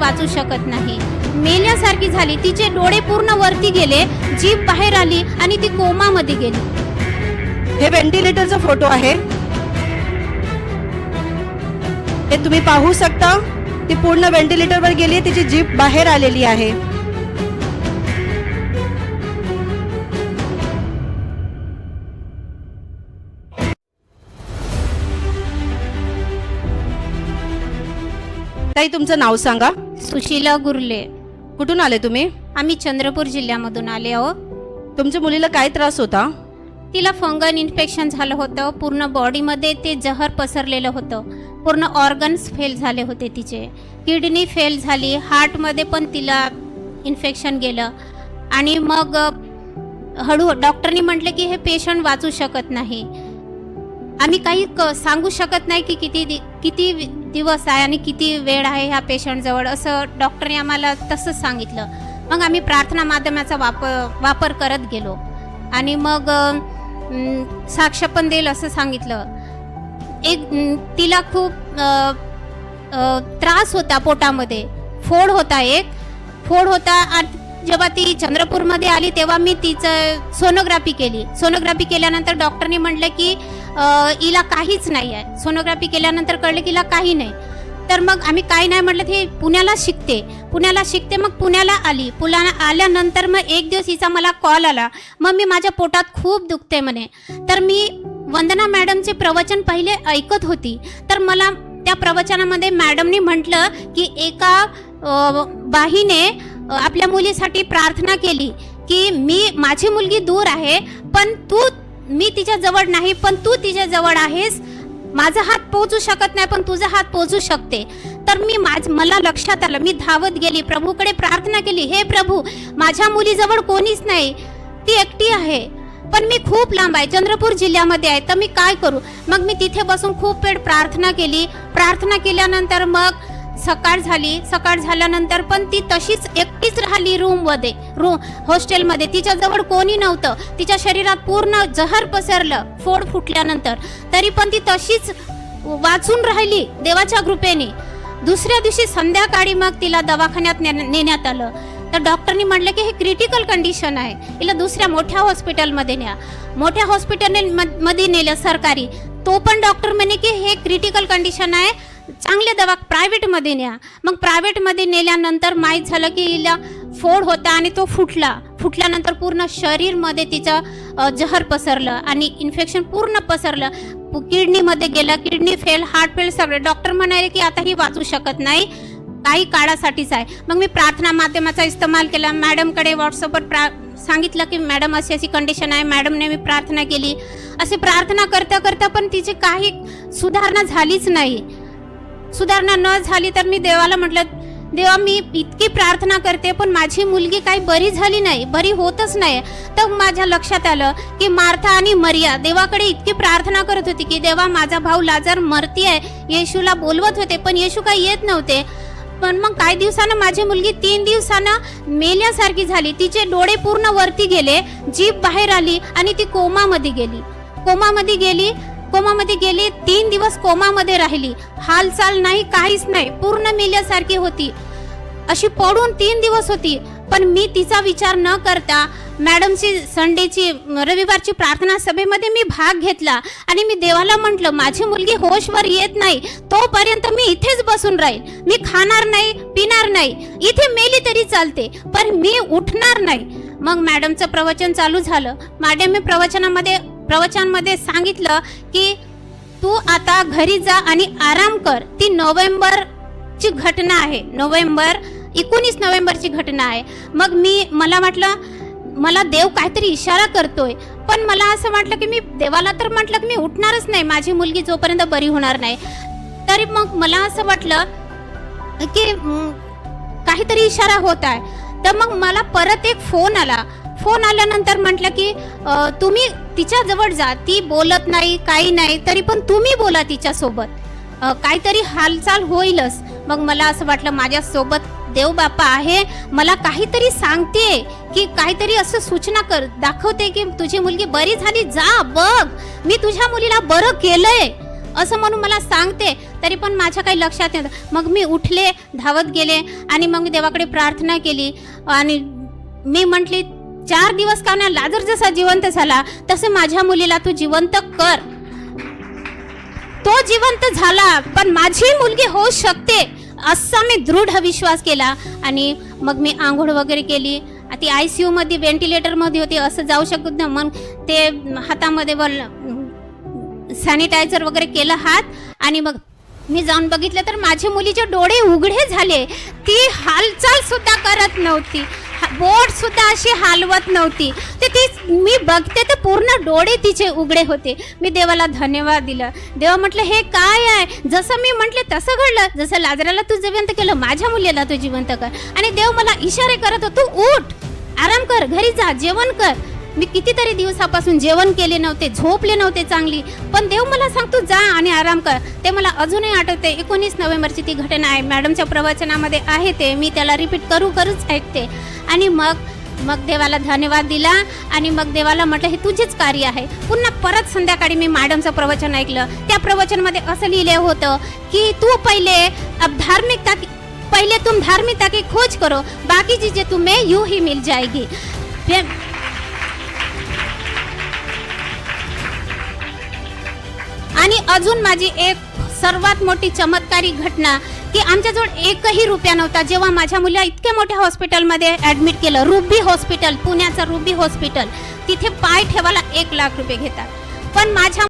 वाचू शकत नाही, मेल्यासारखी झाली. तिचे डोळे पूर्ण वरती गेले, जीभ बाहेर आली आणि ती कोमामध्ये गेली. हे व्हेंटिलेटरचा फोटो आहे, हे तुम्ही पाहू शकता. ती पूर्ण व्हेंटिलेटरवर गेली, तिची जीभ बाहेर आलेली आहे. ताई, तुमचं नाव सांगा. सुशीला गुरले. कुठून आले तुम्ही? आम्ही चंद्रपूर जिल्ह्यामधून आले आहोत. तुमच्या मुलीला काय त्रास होता? तिला फंगल इन्फेक्शन झालं होतं, पूर्ण बॉडीमध्ये ते जहर पसरलेलं होतं, पूर्ण ऑर्गन्स फेल झाले होते, तिचे किडनी फेल झाली, हार्टमध्ये पण तिला इन्फेक्शन गेलं. आणि मग डॉक्टरनी म्हटलं की हे पेशंट वाचू शकत नाही. आम्ही काही सांगू शकत नाही की किती दिवस आहे आणि किती वेळ आहे ह्या पेशंटजवळ, असं डॉक्टरने आम्हाला तसंच सांगितलं. मग आम्ही प्रार्थना माध्यमाचा वापर करत गेलो आणि मग साक्ष पण देईल असं सांगितलं. तिला खूप त्रास होता, पोटामध्ये फोड होता. आणि जेव्हा ती चंद्रपूरमध्ये आली तेव्हा मी तिचं सोनोग्राफी केली. सोनोग्राफी केल्यानंतर डॉक्टरने म्हटलं की हिला काहीच नाही आहे. सोनोग्राफी केल्यानंतर कळलं की हिला काही नाही. तर मग आम्ही काही नाही म्हटलं, ते पुण्याला शिकते. मग पुण्याला आल्यानंतर मग एक दिवस हिचा मला कॉल आला, मग मी माझ्या पोटात खूप दुखते म्हणे. तर मी वंदना मॅडमचे प्रवचन पहिले ऐकत होती. तर मला त्या प्रवचनामध्ये मॅडमनी म्हटलं की एका बाईने आपल्या मुलीसाठी प्रार्थना केली की माझी मुलगी दूर आहे, पण मी तिच्या जवळ नाही, पण तू तिच्या जवळ आहेस. माझा हात पोहोचू शकत नाही, पण तुझा हात पोहोचू शकते. तर मला लक्षात आलं, मी धावत गेली, प्रभूकडे प्रार्थना केली, हे प्रभू, माझ्या मुलीजवळ कोणीच नाही, ती एकटी आहे, पण मी खूप लांब आहे, चंद्रपूर जिल्ह्यामध्ये आहे, तर मी काय करू? मग मी तिथे बसून खूप वेळ प्रार्थना केल्यानंतर मग सकाळ झाल्यानंतर पण ती तशीच एकटीच राहिली हॉस्टेलमध्ये. तिच्याजवळ कोणी नव्हतं, तिच्या शरीरात पूर्ण जहर पसरलं फोड फुटल्यानंतर, तरी पण ती तशीच वाचून राहिली देवाच्या कृपेने. दुसऱ्या दिवशी संध्याकाळी मग तिला दवाखान्यात नेण्यात आलं. तर डॉक्टरनी म्हटलं की हे क्रिटिकल कंडिशन आहे, हिला दुसऱ्या मोठ्या हॉस्पिटलमध्ये न्या. मोठ्या हॉस्पिटलमध्ये नेलं सरकारी, तो पण डॉक्टर म्हणे की हे क्रिटिकल कंडिशन आहे, चांगल्या प्रायव्हेटमध्ये न्या. मग प्रायव्हेटमध्ये नेल्यानंतर माहीत झालं की हिला फोड होता आणि तो फुटल्यानंतर पूर्ण शरीरमध्ये तिचं जहर पसरलं आणि इन्फेक्शन पूर्ण पसरलं, किडनीमध्ये गेलं, किडनी फेल, हार्ट फेल, सगळे. डॉक्टर म्हणाले की आता ही वाचू शकत नाही, काही काळासाठीच आहे. मग मी प्रार्थना माध्यमाचा इस्तेमाल केला. मॅडमकडे व्हॉट्सअपवर सांगितलं की मॅडम अशी कंडिशन आहे. मॅडमने मी प्रार्थना केली. असे प्रार्थना करता पण तिची काही सुधारणा झालीच नाही. सुधारणा न झाली तर मी देवाला म्हटलं, देवा, मी इतकी प्रार्थना करते पण माझी मुलगी काही बरी झाली नाही, बरी होतच नाही. तर माझ्या लक्षात आलं की मार्था आणि मरिया देवाकडे इतकी प्रार्थना करत होती की देवा, माझा भाऊ लाजर मरती आहे, येशूला बोलवत होते पण येशू काही येत नव्हते. पण मग काही दिवसानं माझी मुलगी 3 दिवसानं मेल्यासारखी झाली. तिचे डोळे पूर्ण वरती गेले, जीभ बाहेर आली आणि ती कोमामध्ये गेली. 3 दिवस कोमामध्ये राहिली, हालचाल नाही, काहीच नाही, पूर्ण मेल्यासारखी होती. अशी पडून 3 दिवस होती. पण मी तिचा विचार न करता मॅडमची रविवारची प्रार्थना सभेमध्ये मी भाग घेतला आणि मी देवाला म्हटलं, माझी मुलगी होशवर येत नाही तोपर्यंत मी इथेच बसून राहील, मी खाणार नाही, पिणार नाही, इथे मेली तरी चालते, पण मी उठणार नाही. मग मॅडमचं प्रवचन चालू झालं. मॅडमने प्रवचनामध्ये सांगितलं की तू आता घरी जा आणि आराम कर. ती नोव्हेंबरची घटना आहे, 19 नोव्हेंबरची घटना आहे. मग मला वाटलं, मला देव काहीतरी इशारा करतोय, पण मला असं वाटलं की मी देवाला तर म्हटलं की मी उठणारच नाही माझी मुलगी जोपर्यंत बरी होणार नाही. तरी मग मला असं वाटलं की काहीतरी इशारा होत आहे. तर मग मला परत एक फोन आल्यानंतर म्हटलं की तुम्ही तिच्या जवळ जा, ती बोलत नाही, काही नाही, तरी पण तुम्ही बोला तिच्यासोबत, काहीतरी हालचाल होईलच. मग मला असं वाटलं माझ्यासोबत देव बापा आहे, मला काहीतरी सांगते की काहीतरी असं सूचना दाखवते की तुझी मुलगी बरी झाली, जा बघ, मी तुझ्या मुलीला बरं केलंय असं म्हणून मला सांगते. तरी पण माझ्या काही लक्षात नव्हतं. मग मी उठले, धावत गेले आणि मग देवाकडे प्रार्थना केली आणि मी म्हटली 4 दिवस का नाही, लाजर जसा जिवंत झाला तसं माझ्या मुलीला तू जिवंत कर. तो जिवंत झाला, पण माझी मुलगी होऊ शकते असा मी दृढ विश्वास केला. आणि मग मी आंघोळ वगैरे केली. ती ICU मध्ये व्हेंटिलेटर मध्ये होती, असं जाऊ शकत नाही. मग ते हातामध्ये सॅनिटायझर वगैरे केलं हात आणि मग मी जाऊन बघितलं तर माझ्या मुलीचे डोळे उघडे झाले. ती हालचाल सुद्धा करत नव्हती, बोट सुद्धा अशी हालवत नव्हती. ते ती मी बघते तर पूर्ण डोळे तिचे उघडे होते. मी देवाला धन्यवाद दिलं. देवा म्हटलं हे काय आहे, जसं मी म्हटले तसं घडलं. जसं लाजराला तू जिवंत केलं, माझ्या मुलीला तू जिवंत कर. आणि देव मला इशारे करत होतो, तू उठ, आराम कर, घरी जा, जेवण कर. मी कितीतरी दिवसापासून जेवण केले नव्हते, झोपले नव्हते चांगली, पण देव मला सांगतो जा आणि आराम कर. ते मला अजूनही आठवते. 19 नोव्हेंबरची ती घटना आहे, मॅडमच्या प्रवचनामध्ये आहे ते. मी त्याला रिपीट करूच ऐकते. आणि मग देवाला धन्यवाद दिला आणि मग देवाला म्हटलं हे तुझेच कार्य आहे. पुन्हा परत संध्याकाळी मी मॅडमचं प्रवचन ऐकलं. त्या प्रवचनामध्ये असं लिहिलं होतं की तू पहिले तुम धार्मिकता की खोज करो, बाकी चीजें तुम्हें यूं ही मिल जाएगी. आणि अजून माझी एक सर्वात मोठी चमत्कारी घटना की आमच्याजवळ 1ही रुपया नव्हता. जेव्हा माझ्या मुलीला इतक्या मोठ्या हॉस्पिटलमध्ये ॲडमिट केलं, रुबी हॉस्पिटल, पुण्याचं रुबी हॉस्पिटल, तिथे पाय ठेवायला 1 लाख रुपये घेतात. पण माझ्या